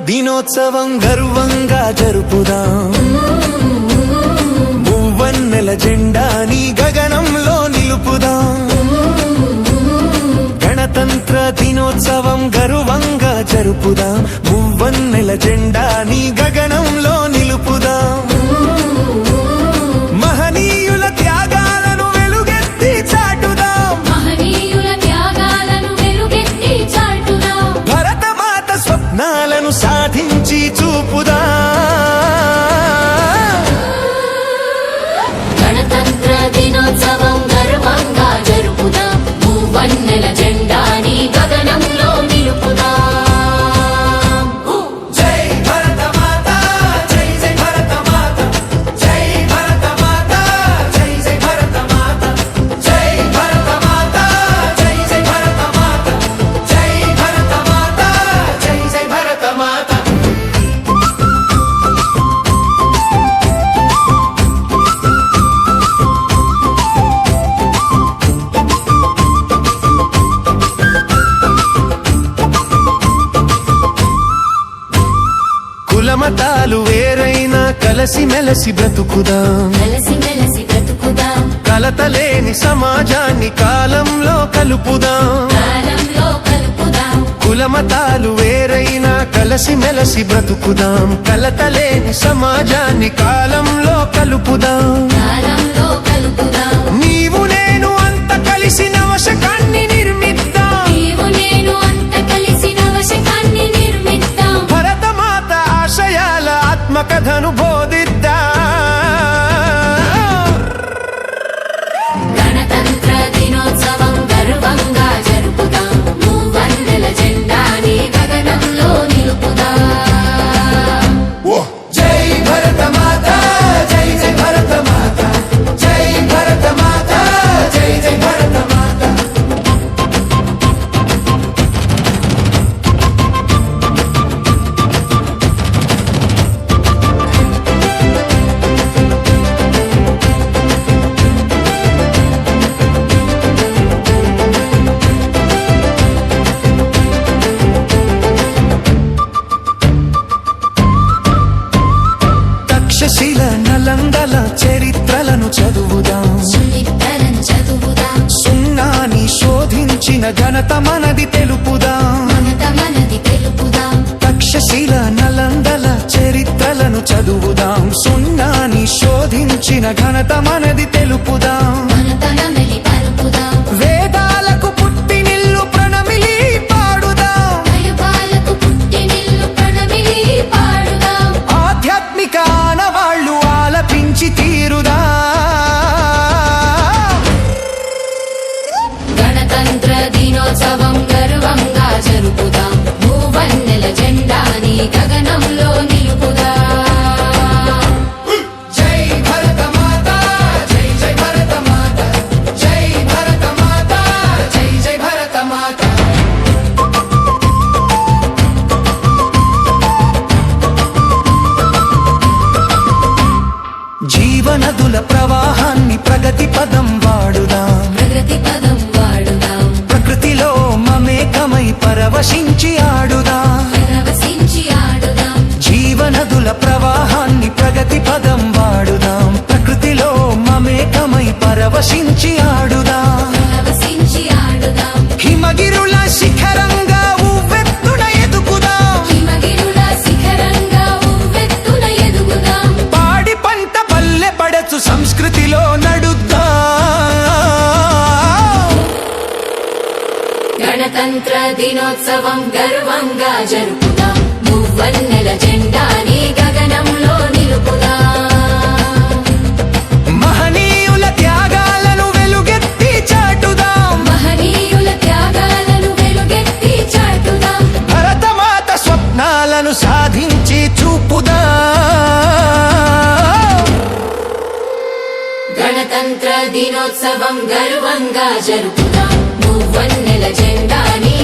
దినోత్సవం గర్వంగా జరుపుదాం మూవన్నెల జెండాని గగనంలో నిలుపుదాం గణతంత్ర దినోత్సవం గర్వంగా జరుపుదాం మూవన్నెల జెండాని గగనంలో నిలుపుదాం మహనీయుల త్యాగాలను వెలుగెత్తి చాటుదాం భరతమాత స్వప్నాలను సాధించి చూపుదాం గణతంత్ర దినోత్సవం గర్వంగా జరుపుదాం మూవన్నెల జెండాని గగనంలో నిలుపుదాం కులమతాలు వేరైనా కలిసి మెలసి బ్రతుకుదాం కలతలేని సమాజాన్ని కాలంలో కలుపుదాం కులమతాలు వేరైనా కలిసి మెలసి బ్రతుకుదాం కలతలేని సమాజాన్ని కాలంలో కలుపుదాం నీవు నేను అంత కలిసి నవశకాన్ని నిర్మిద్దాం భరతమాత ఆశయాల ఆత్మకథను బోధిద్దాం గణతంత్ర దినోత్సవం గర్వంగా జరుపుదాం మూవన్నెల జెండాని గగనంలో నిలుపుదాం జై భరతమాత జై జై భరతమాత జై భరతమాత జై జై భరతమాత తక్షశిల నలందల చరిత్రలను చదువుదాం సున్నాని శోధించిన ఘనత మనది తెలుపుదాం తక్షశిల నలందల చరిత్రలను చదువుదాం సున్నాని శోధించిన ఘనత మనది తెలుపుదాం వేదాలకు పుట్టినిల్లు ప్రణమిలి పాడుదాం ఆధ్యాత్మిక ఆనవాళ్లు ఆలపించి తీరుదా గణతంత్ర దినోత్సవం గర్వంగా జరుపుదాం మూవన్నెల జెండాని గగనంలో నిలుపుదాం జై భరతమాత జై జై భరతమాత జై భరతమాత జై జై భరతమాత జీవనదుల ప్రవాహాన్ని ప్రగతి పదం వాడుదాం ప్రకృతిలో మమేకమై పరవశించి ఆడుదాం జీవనదుల ప్రవాహాన్ని ప్రగతి పదం వాడుదాం ప్రకృతిలో మమేకమై పరవశించి ఆడుదాం హిమగిరుల శిఖరంగా ఉవ్వెత్తున ఎదుగుదాం పాడి పంట పల్లె పడచు సంస్కృతిలో నడుద్దాం గణతంత్ర దినోత్సవం గర్వంగా జరుపుదాం మూవన్నెల జెండాని గగనంలో నిలుపుదాం మహనీయుల త్యాగాలను వెలుగెత్తి చాటుదాం భరతమాత స్వప్నాలను సాధించి చూపుదాం గణతంత్ర దినోత్సవం గర్వంగా జరుపుదాం మూవన్నెల జెండాని